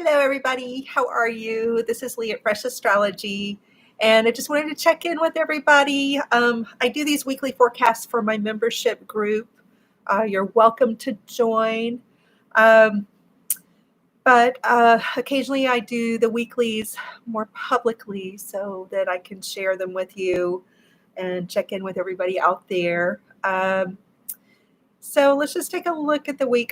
Hello, everybody. How are you? This is Lee at Fresh Astrology, and I just wanted to check in with everybody. I do these weekly forecasts for my membership group. You're welcome to join. Um, but occasionally I do the weeklies more publicly so that I can share them with you and check in with everybody out there. So let's just take a look at the week.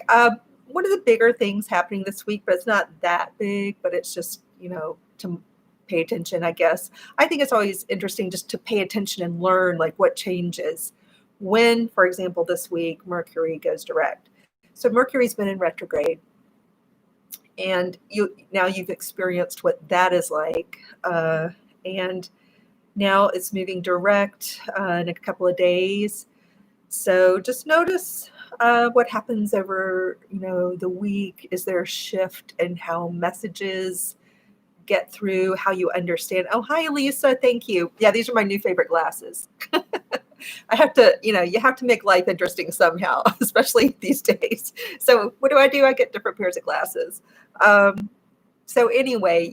One of the bigger things happening this week, but it's not that big, but it's just, to pay attention, I guess. I think it's always interesting just to pay attention and learn like what changes when, for example, this week, Mercury goes direct. So Mercury's been in retrograde, and you've experienced what that is like. And now it's moving direct in a couple of days. So just notice what happens over, the week. Is there a shift in how messages get through, how you understand? Oh, hi, Lisa. Thank you. Yeah, these are my new favorite glasses. I have to, you have to make life interesting somehow, especially these days. So what do? I get different pairs of glasses. So anyway,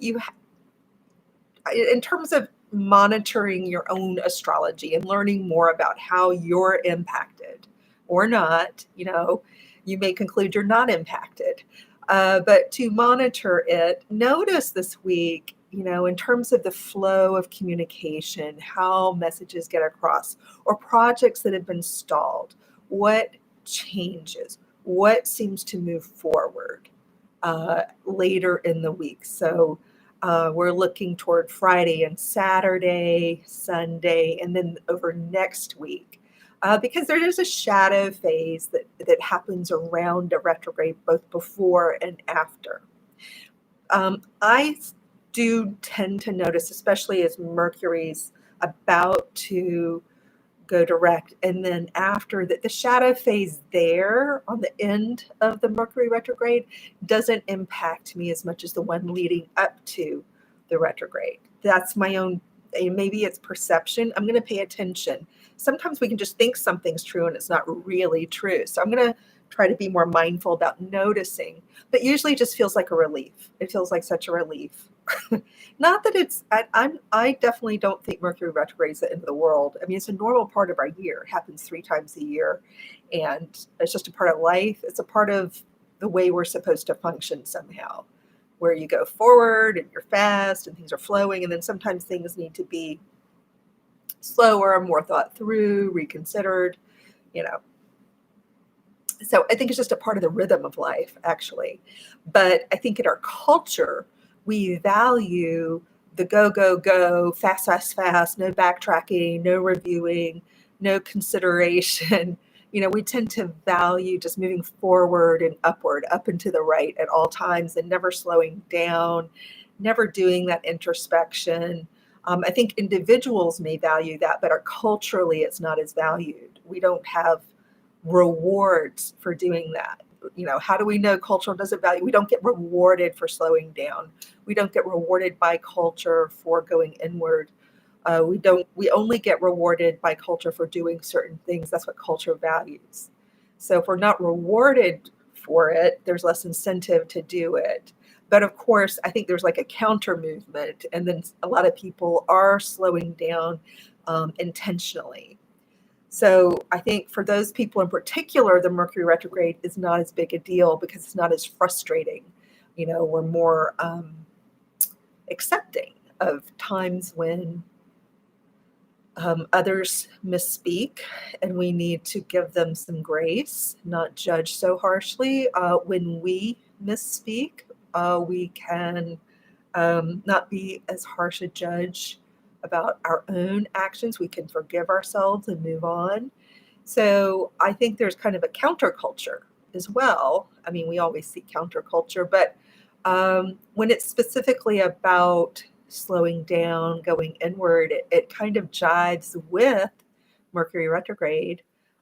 in terms of monitoring your own astrology and learning more about how you're impacted or not, you may conclude you're not impacted. But to monitor it, notice this week, in terms of the flow of communication, how messages get across, or projects that have been stalled, what changes, what seems to move forward later in the week. So we're looking toward Friday and Saturday, Sunday, and then over next week. Because there is a shadow phase that happens around a retrograde, both before and after. I do tend to notice, especially as Mercury's about to go direct, and then after that, the shadow phase there on the end of the Mercury retrograde doesn't impact me as much as the one leading up to the retrograde. That's my own, maybe it's perception. I'm going to pay attention. Sometimes we can just think something's true and it's not really true. So I'm going to try to be more mindful about noticing, but usually it just feels like a relief. It feels like such a relief. Not that I definitely don't think Mercury retrograde is the end of the world. I mean, it's a normal part of our year. It happens 3 times a year, and it's just a part of life. It's a part of the way we're supposed to function somehow, where you go forward and you're fast and things are flowing, and then sometimes things need to be slower, more thought through, reconsidered, you know. So I think it's just a part of the rhythm of life, actually. But I think in our culture, we value the go, go, go, fast, fast, fast, no backtracking, no reviewing, no consideration. We tend to value just moving forward and upward, up and to the right at all times, and never slowing down, never doing that introspection. I think individuals may value that, but culturally, it's not as valued. We don't have rewards for doing that. How do we know culture doesn't value? We don't get rewarded for slowing down. We don't get rewarded by culture for going inward. We only get rewarded by culture for doing certain things. That's what culture values. So if we're not rewarded for it, there's less incentive to do it. But of course, I think there's like a counter movement, and then a lot of people are slowing down intentionally. So I think for those people in particular, the Mercury retrograde is not as big a deal because it's not as frustrating. We're more accepting of times when others misspeak, and we need to give them some grace, not judge so harshly. When we misspeak, we can not be as harsh a judge about our own actions. We can forgive ourselves and move on. So I think there's kind of a counterculture as well. I mean, we always see counterculture, but when it's specifically about slowing down, going inward, it kind of jives with Mercury retrograde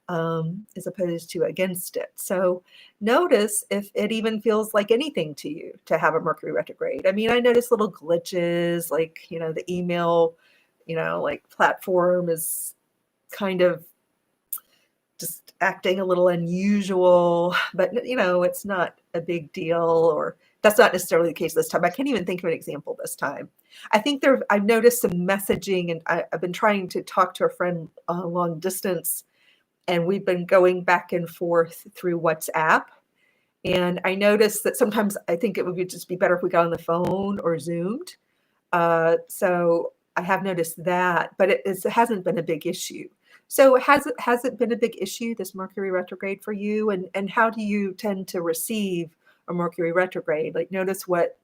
as opposed to against it. So notice if it even feels like anything to you to have a Mercury retrograde. I mean, I notice little glitches, like, the email, like platform is kind of just acting a little unusual, but it's not a big deal. Or That's not necessarily the case this time. I can't even think of an example this time. I think I've noticed some messaging, and I've been trying to talk to a friend long distance, and we've been going back and forth through WhatsApp. And I noticed that sometimes I think it would just be better if we got on the phone or Zoomed. So I have noticed that, but it hasn't been a big issue. So has it been a big issue, this Mercury retrograde for you? And how do you tend to receive a Mercury retrograde? Like, notice what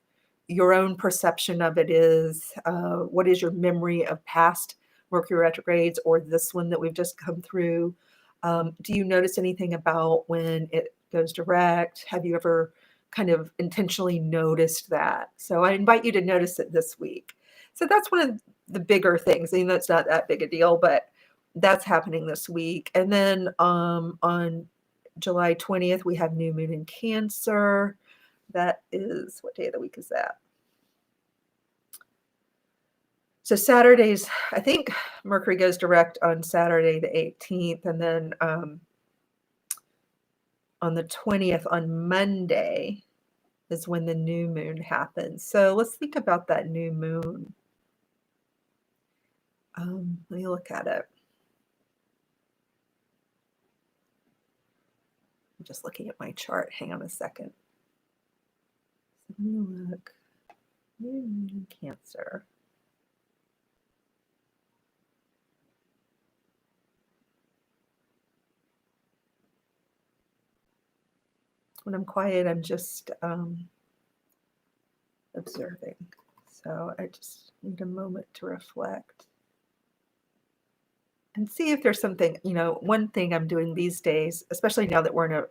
your own perception of it is. What is your memory of past Mercury retrogrades or this one that we've just come through? Do you notice anything about when it goes direct? Have you ever kind of intentionally noticed that? So I invite you to notice it this week. So that's one of the bigger things. I know it's not that big a deal, but that's happening this week. And then on July 20th, we have new moon in Cancer. That is, what day of the week is that? So Saturdays, I think Mercury goes direct on Saturday the 18th, and then on the 20th, on Monday, is when the new moon happens. So let's think about that new moon. Let me look at it. I'm just looking at my chart. Hang on a second. Let me look. New moon in Cancer. When I'm quiet, I'm just observing. So I just need a moment to reflect and see if there's something, one thing I'm doing these days, especially now that we're in a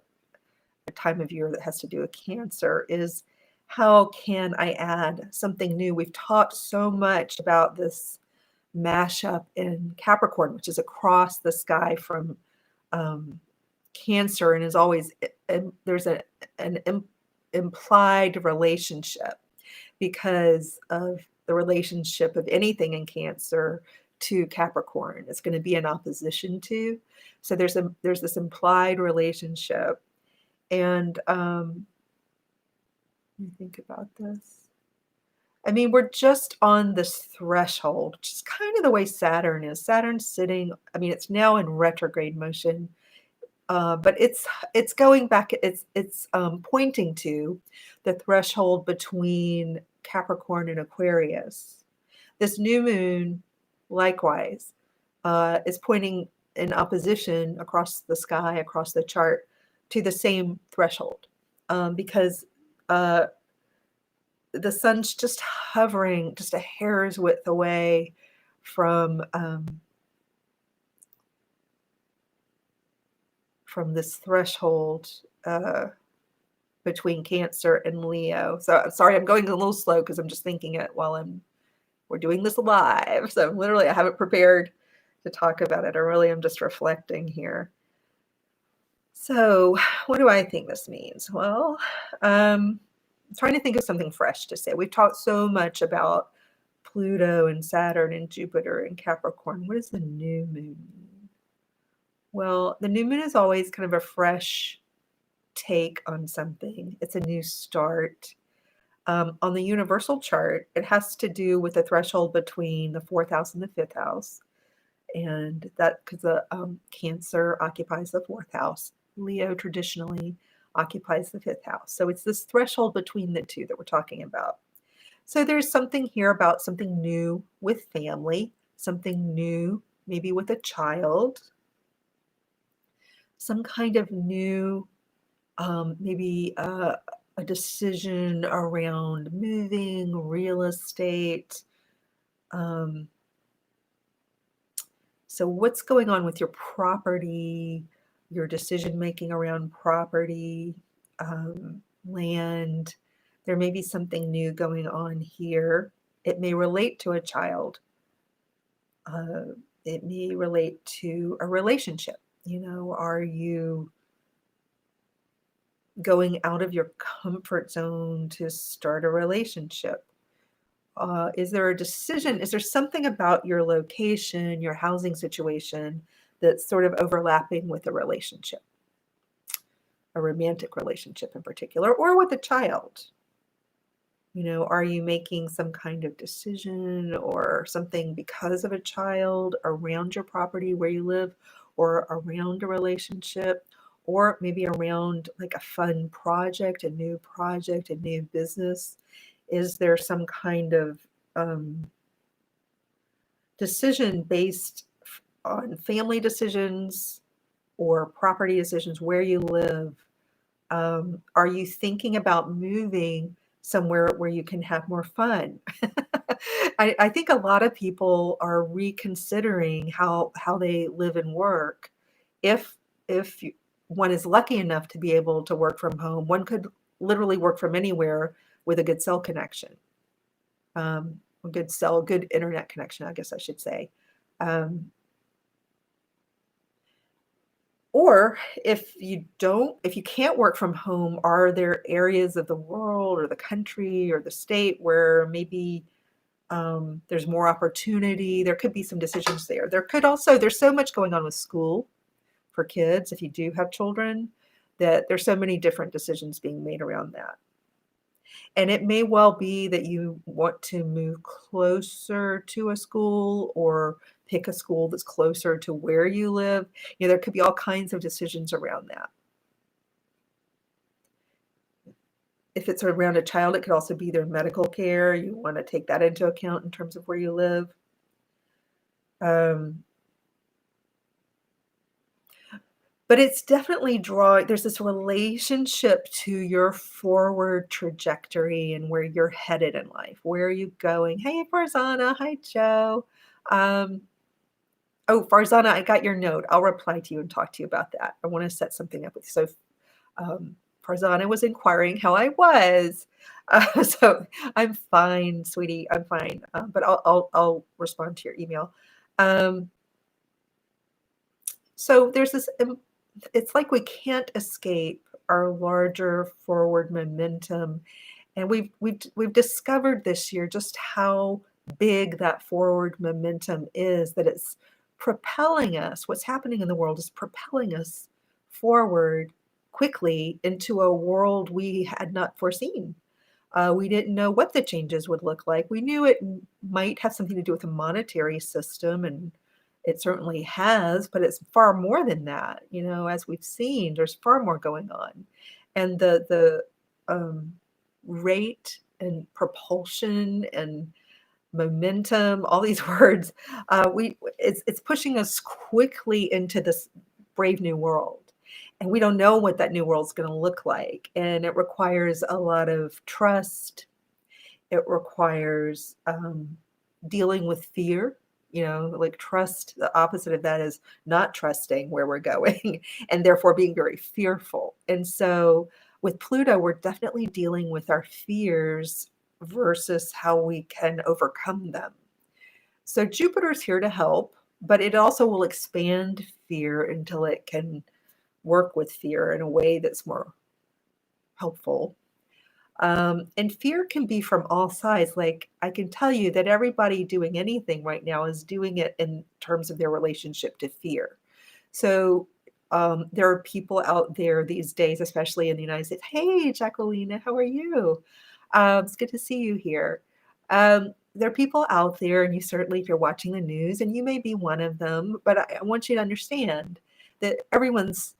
time of year that has to do with Cancer, is how can I add something new? We've talked so much about this mashup in Capricorn, which is across the sky from Cancer, and is always, there's an implied relationship because of the relationship of anything in Cancer to Capricorn. It's going to be in opposition to. So there's this implied relationship. And let me think about this. I mean, we're just on this threshold, which is kind of the way Saturn is. Saturn's sitting, I mean, it's now in retrograde motion, but it's going back. It's pointing to the threshold between Capricorn and Aquarius. This new moon, likewise, is pointing in opposition across the sky, across the chart, to the same threshold, because the sun's just hovering just a hair's width away from this threshold between Cancer and Leo. So sorry, I'm going a little slow because I'm just thinking it while we're doing this live. So literally I haven't prepared to talk about it. I really am just reflecting here. So what do I think this means? Well, I'm trying to think of something fresh to say. We've talked so much about Pluto and Saturn and Jupiter and Capricorn. What does the new moon mean? Well, the new moon is always kind of a fresh take on something. It's a new start. On the universal chart, it has to do with the threshold between the 4th house and the 5th house. And that because the Cancer occupies the 4th house. Leo traditionally occupies the 5th house. So it's this threshold between the two that we're talking about. So there's something here about something new with family, something new maybe with a child, some kind of new, maybe a decision around moving, real estate. So what's going on with your property, your decision making around property, land? There may be something new going on here. It may relate to a child. It may relate to a relationship. Are you going out of your comfort zone to start a relationship? Is there a decision? Is there something about your location, your housing situation that's sort of overlapping with a relationship, a romantic relationship in particular, or with a child? Are you making some kind of decision or something because of a child around your property where you live or around a relationship or maybe around like a fun project, a new business? Is there some kind of decision based on family decisions or property decisions where you live? Are you thinking about moving somewhere where you can have more fun? I think a lot of people are reconsidering how they live and work. If one is lucky enough to be able to work from home, one could literally work from anywhere with a good cell connection, good internet connection, I guess I should say. Um, Or if you can't work from home, are there areas of the world or the country or the state where maybe there's more opportunity? There could be some decisions there. There's so much going on with school for kids, if you do have children, that there's so many different decisions being made around that. And it may well be that you want to move closer to a school or pick a school that's closer to where you live. There could be all kinds of decisions around that. If it's around a child, it could also be their medical care. You want to take that into account in terms of where you live. Um, but it's definitely there's this relationship to your forward trajectory and where you're headed in life. Where are you going? Hey, Farzana. Hi, Joe. Um, Oh, Farzana, I got your note. I'll reply to you and talk to you about that. I want to set something up with you. So, Farzana was inquiring how I was. So I'm fine, sweetie. I'm fine. But I'll respond to your email. Um, so there's this. It's like we can't escape our larger forward momentum, and we've discovered this year just how big that forward momentum is, that it's propelling us. What's happening in the world is propelling us forward quickly into a world we had not foreseen. We didn't know what the changes would look like. We knew it might have something to do with the monetary system, and it certainly has, but it's far more than that. As we've seen, there's far more going on. And the rate and propulsion and momentum, all these words, it's pushing us quickly into this brave new world. And we don't know what that new world's going to look like. And it requires a lot of trust. It requires dealing with fear. Like trust, the opposite of that is not trusting where we're going and therefore being very fearful. And so with Pluto, we're definitely dealing with our fears versus how we can overcome them. So Jupiter's here to help, but it also will expand fear until it can work with fear in a way that's more helpful. And fear can be from all sides. Like I can tell you that everybody doing anything right now is doing it in terms of their relationship to fear. So there are people out there these days, especially in the United States. Hey, Jacqueline, how are you? It's good to see you here. There are people out there, and you certainly, if you're watching the news, and you may be one of them, but I want you to understand that everyone's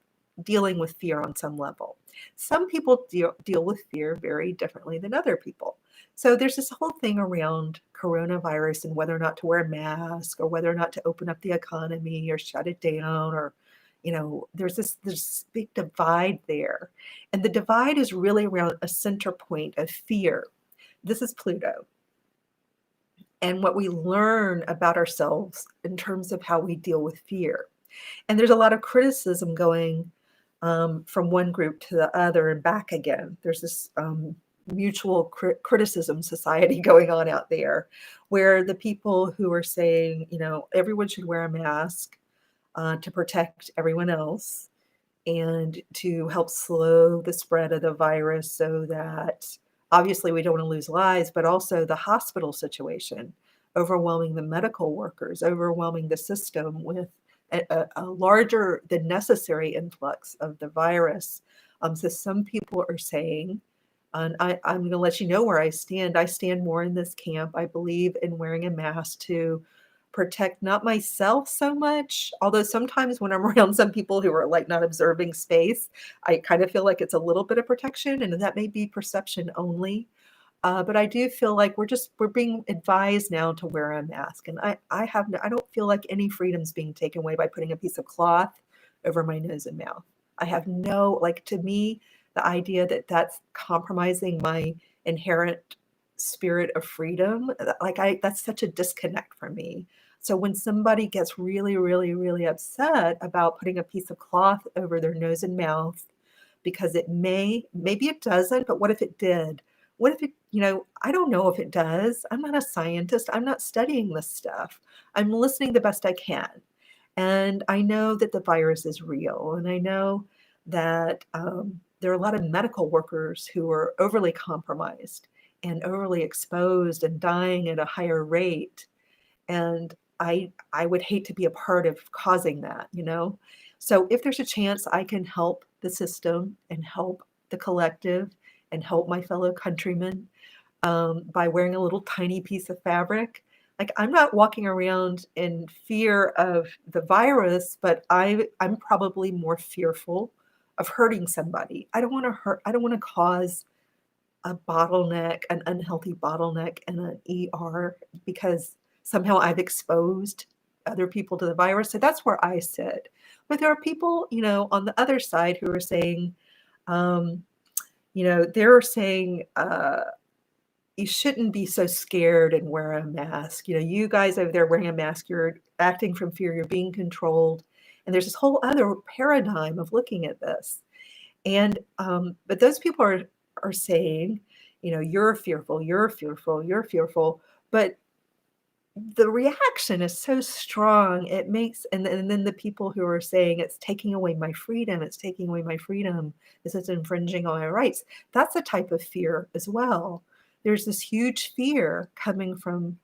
dealing with fear on some level. Some people deal with fear very differently than other people. So there's this whole thing around coronavirus and whether or not to wear a mask or whether or not to open up the economy or shut it down or there's this big divide there. And the divide is really around a center point of fear. This is Pluto. And what we learn about ourselves in terms of how we deal with fear. And there's a lot of criticism going from one group to the other and back again. There's this mutual criticism society going on out there where the people who are saying, everyone should wear a mask to protect everyone else and to help slow the spread of the virus so that obviously we don't want to lose lives, but also the hospital situation, overwhelming the medical workers, overwhelming the system with a larger than necessary influx of the virus. So some people are saying And I'm going to let you know where I stand. I stand more in this camp. I believe in wearing a mask to protect not myself so much, although sometimes when I'm around some people who are like not observing space, I kind of feel like it's a little bit of protection, and that may be perception only. But I do feel like we're being advised now to wear a mask, and I don't feel like any freedom's being taken away by putting a piece of cloth over my nose and mouth. I have no like to me the idea that that's compromising my inherent spirit of freedom. Like I that's such a disconnect for me. So when somebody gets really, really, really upset about putting a piece of cloth over their nose and mouth because maybe it doesn't, but what if it did? What if it, I don't know if it does. I'm not a scientist. I'm not studying this stuff. I'm listening the best I can. And I know that the virus is real. And I know that there are a lot of medical workers who are overly compromised and overly exposed and dying at a higher rate. And I would hate to be a part of causing that. So if there's a chance I can help the system and help the collective and help my fellow countrymen by wearing a little tiny piece of fabric. Like I'm not walking around in fear of the virus, but I'm probably more fearful of hurting somebody. I don't want to hurt. I don't want to cause a bottleneck, an unhealthy bottleneck in an ER because somehow I've exposed other people to the virus. So that's where I sit. But there are people, on the other side who are saying, um, they're saying you shouldn't be so scared and wear a mask. You guys over there wearing a mask, you're acting from fear, you're being controlled. And there's this whole other paradigm of looking at this. And but those people are saying, you're fearful, you're fearful, you're fearful. But the reaction is so strong. It makes and then the people who are saying it's taking away my freedom, it's taking away my freedom, this is infringing on my rights. That's a type of fear as well. There's this huge fear coming from,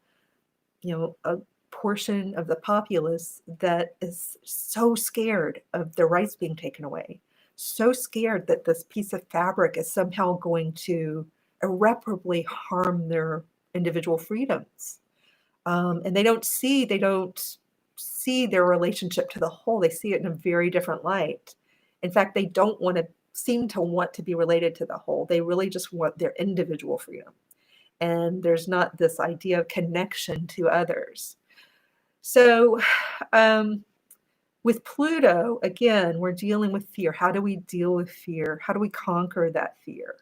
a portion of the populace that is so scared of their rights being taken away, so scared that this piece of fabric is somehow going to irreparably harm their individual freedoms. And they don't see their relationship to the whole. They see it in a very different light. In fact, they don't seem to want to be related to the whole. They really just want their individual freedom. And there's not this idea of connection to others. So, with Pluto, again, we're dealing with fear. How do we deal with fear? How do we conquer that fear?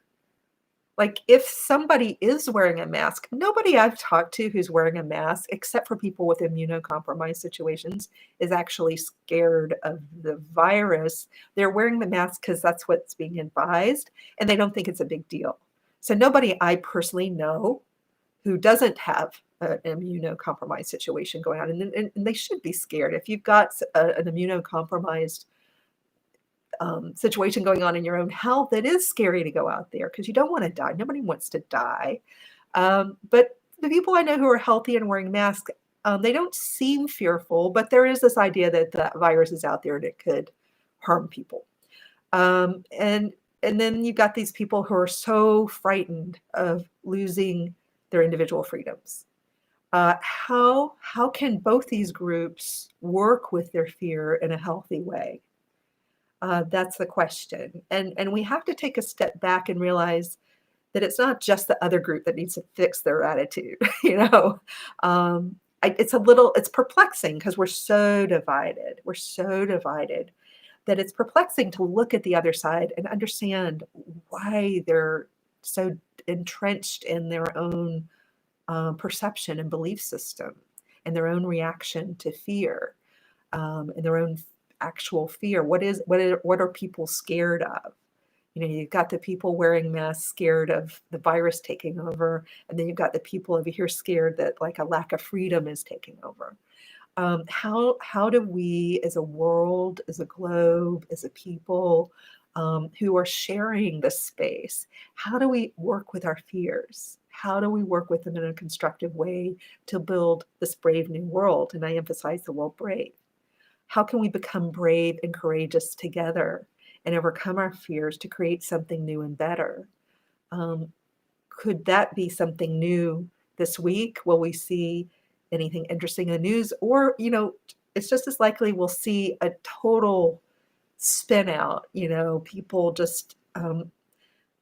Like if somebody is wearing a mask, nobody I've talked to who's wearing a mask, except for people with immunocompromised situations, is actually scared of the virus. They're wearing the mask because that's what's being advised, and they don't think it's a big deal. So nobody I personally know who doesn't have an immunocompromised situation going on, and they should be scared. If you've got an immunocompromised situation going on in your own health, it is scary to go out there because you don't want to die. Nobody wants to die. But the people I know who are healthy and wearing masks, they don't seem fearful, but there is this idea that the virus is out there and it could harm people. And then you've got these people who are so frightened of losing their individual freedoms. How can both these groups work with their fear in a healthy way? That's the question. And we have to take a step back and realize that it's not just the other group that needs to fix their attitude. It's perplexing because we're so divided. We're so divided that it's perplexing to look at the other side and understand why they're so entrenched in their own perception and belief system and their own reaction to fear and their own actual fear. What are people scared of? You've got the people wearing masks scared of the virus taking over, and then you've got the people over here scared that like a lack of freedom is taking over. How do we as a world, as a globe, as a people who are sharing this space, how do we work with our fears? How do we work with them in a constructive way to build this brave new world? And I emphasize the word brave. How can we become brave and courageous together and overcome our fears to create something new and better? Um, could that be something new this week? Will we see anything interesting in the news? Or, it's just as likely we'll see a total spin out, people just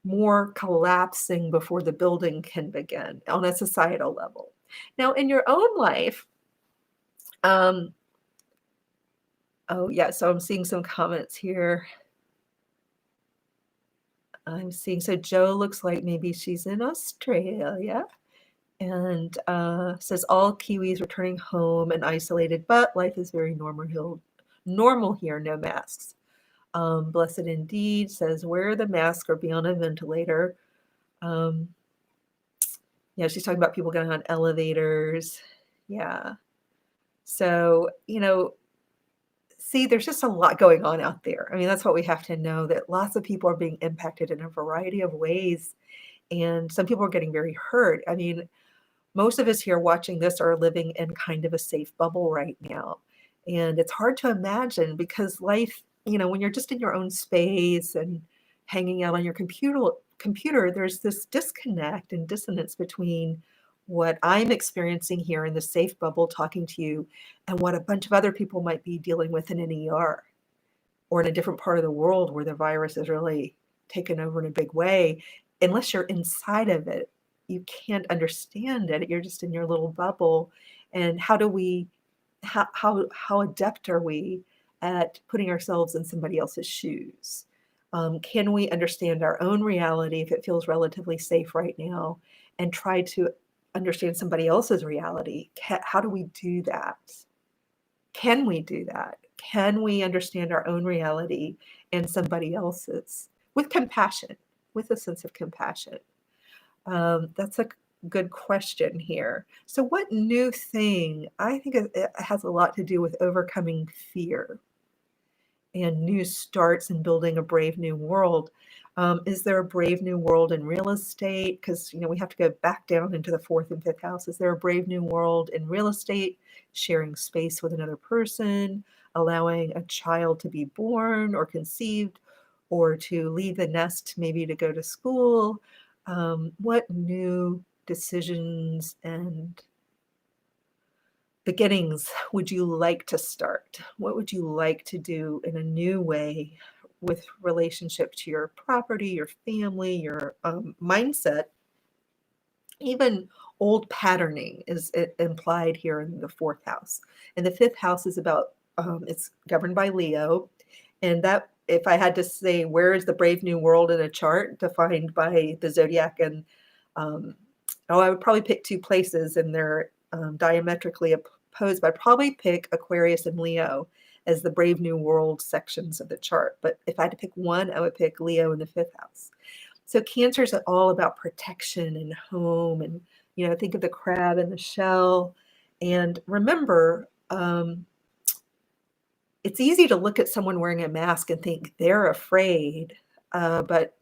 more collapsing before the building can begin on a societal level. Now, in your own life, um, oh, yeah, so I'm seeing some comments here. I'm seeing, so Joe looks like maybe she's in Australia and says all Kiwis returning home and isolated, but life is very normal here, no masks. Blessed Indeed says wear the mask or be on a ventilator. Um, yeah, she's talking about people getting on elevators. Yeah. So, see, there's just a lot going on out there. I mean, that's what we have to know, that lots of people are being impacted in a variety of ways, and some people are getting very hurt. I mean, most of us here watching this are living in kind of a safe bubble right now. And it's hard to imagine because life, when you're just in your own space and hanging out on your computer, there's this disconnect and dissonance between what I'm experiencing here in the safe bubble talking to you and what a bunch of other people might be dealing with in an ER or in a different part of the world where the virus is really taken over in a big way. Unless you're inside of it, you can't understand it. You're just in your little bubble. And how adept are we at putting ourselves in somebody else's shoes? Can we understand our own reality if it feels relatively safe right now and try to understand somebody else's reality? How do we do that? Can we do that? Can we understand our own reality and somebody else's with compassion, with a sense of compassion? That's a good question here. So, what new thing? I think it has a lot to do with overcoming fear and new starts and building a brave new world. Is there a brave new world in real estate? Because we have to go back down into the fourth and fifth house. Is there a brave new world in real estate? Sharing space with another person, allowing a child to be born or conceived, or to leave the nest, maybe to go to school. What new decisions and beginnings would you like to start? What would you like to do in a new way with relationship to your property, your family, your mindset? Even old patterning is implied here in the fourth house. And the fifth house is about, it's governed by Leo. And that, if I had to say, where is the brave new world in a chart defined by the zodiac? And I would probably pick two places, and they're diametrically opposed, but I'd probably pick Aquarius and Leo as the brave new world sections of the chart. But if I had to pick one, I would pick Leo in the fifth house. So Cancer is all about protection and home, and think of the crab in the shell. And remember, it's easy to look at someone wearing a mask and think they're afraid. But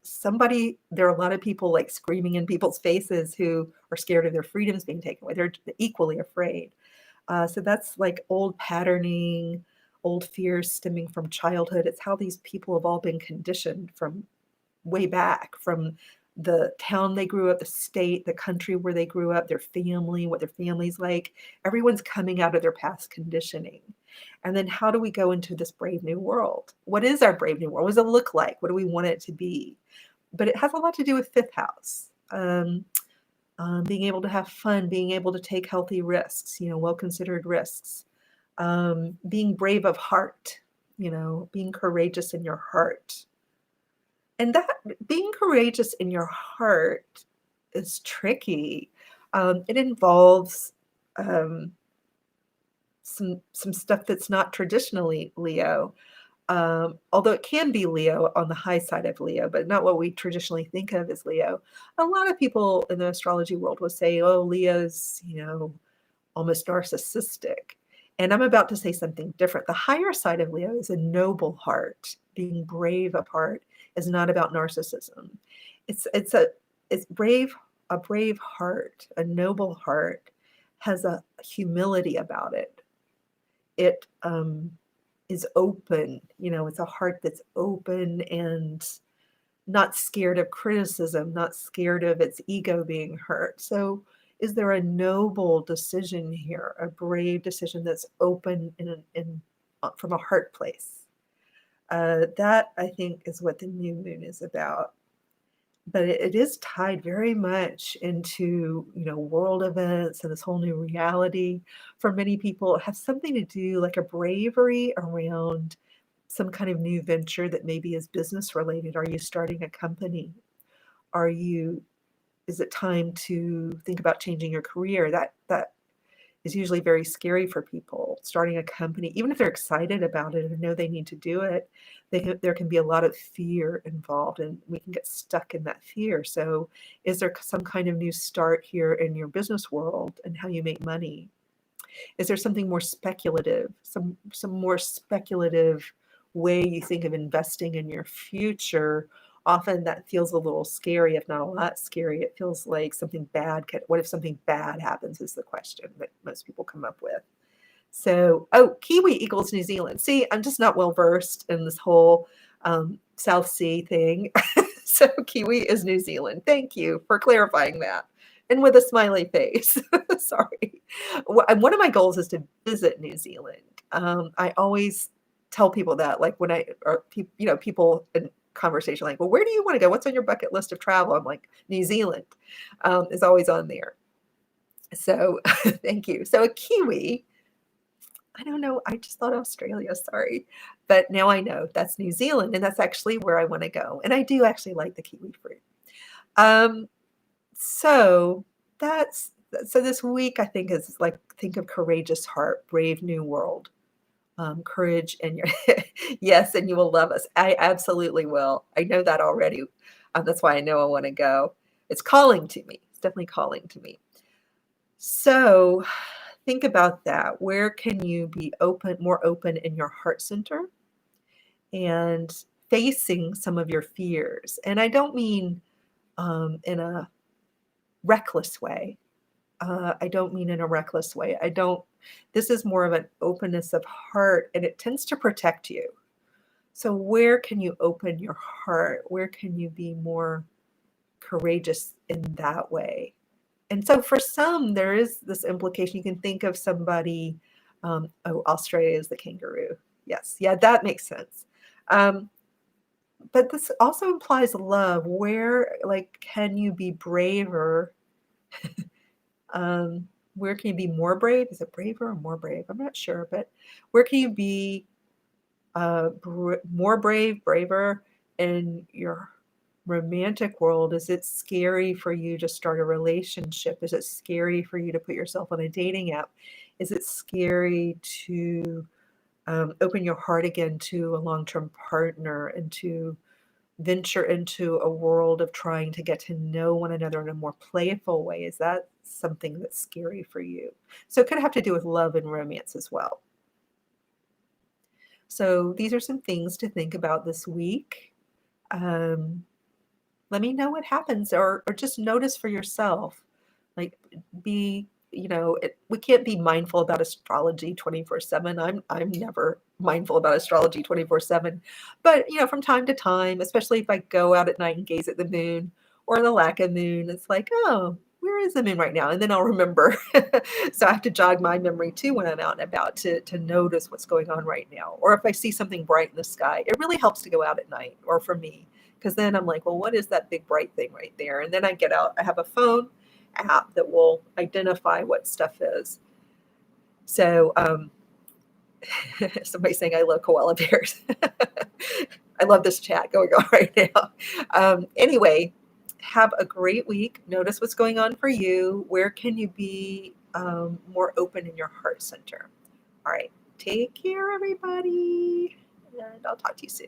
there are a lot of people like screaming in people's faces who are scared of their freedoms being taken away. They're equally afraid. So that's like old patterning, old fears stemming from childhood. It's how these people have all been conditioned from way back, from the town they grew up, the state, the country where they grew up, their family, what their family's like. Everyone's coming out of their past conditioning. And then how do we go into this brave new world? What is our brave new world? What does it look like? What do we want it to be? But it has a lot to do with fifth house. Being able to have fun, being able to take healthy risks, well-considered risks. Being brave of heart, being courageous in your heart. And that being courageous in your heart is tricky. It involves some stuff that's not traditionally Leo, although it can be Leo on the high side of Leo, but not what we traditionally think of as Leo. A lot of people in the astrology world will say, "Oh, Leo's, almost narcissistic." And I'm about to say something different. The higher side of Leo is a noble heart. Being brave of heart is not about narcissism. It's a brave heart, a noble heart has a humility about it. It is open, it's a heart that's open and not scared of criticism, not scared of its ego being hurt. So, is there a noble decision here, a brave decision that's open from a heart place? That I think is what the new moon is about. But it is tied very much into, world events and this whole new reality. For many people, it has something to do like a bravery around some kind of new venture that maybe is business related. Are you starting a company? Are you is it time to think about changing your career? That is usually very scary for people starting a company, even if they're excited about it and know they need to do it. There can be a lot of fear involved, and we can get stuck in that fear. So, is there some kind of new start here in your business world and how you make money? Is there something more speculative, some more speculative way you think of investing in your future? Often that feels a little scary, if not a lot scary. It feels like something bad could what if something bad happens is the question that most people come up with. So, oh, Kiwi equals New Zealand. See, I'm just not well versed in this whole South Sea thing. So, Kiwi is New Zealand. Thank you for clarifying that. And with a smiley face. Sorry. One of my goals is to visit New Zealand. I always tell people that, like when people in conversation, like, well, where do you want to go? What's on your bucket list of travel? I'm like, New Zealand is always on there. So, thank you. So, a Kiwi, I don't know. I just thought Australia, sorry. But now I know that's New Zealand, and that's actually where I want to go. And I do actually like the kiwi fruit. Um, so that's so this week I think is like think of courageous heart, brave new world. Courage and your yes, and you will love us. I absolutely will. I know that already. That's why I know I want to go. It's calling to me. It's definitely calling to me. So think about that. Where can you be more open in your heart center and facing some of your fears? And I don't mean in a reckless way. I don't mean in a reckless way. I don't, this is more of an openness of heart and it tends to protect you. So, where can you open your heart? Where can you be more courageous in that way? And so for some, there is this implication. You can think of somebody, oh, Australia is the kangaroo. Yes, yeah, that makes sense. Um, but this also implies love. Where, like, can you be braver? Um, where can you be more brave? Is it braver or more brave? I'm not sure, but where can you be more brave, braver in your romantic world? Is it scary for you to start a relationship? Is it scary for you to put yourself on a dating app? Is it scary to open your heart again to a long term partner and to venture into a world of trying to get to know one another in a more playful way? Is that something that's scary for you? So it could have to do with love and romance as well. So these are some things to think about this week. Um, Let me know what happens, or just notice for yourself. Like, be we can't be mindful about astrology 24/7. I'm never mindful about astrology 24/7, but from time to time, especially if I go out at night and gaze at the moon or the lack of moon, it's like, oh, where is the moon right now? And then I'll remember. So I have to jog my memory too when I'm out and about to notice what's going on right now. Or if I see something bright in the sky, it really helps to go out at night, or for me, because then I'm like, well, what is that big bright thing right there? And then I get out. I have a phone app that will identify what stuff is. So somebody's saying I love koala bears. I love this chat going on right now. Anyway, have a great week. Notice what's going on for you. Where can you be more open in your heart center? All right. Take care, everybody. And I'll talk to you soon.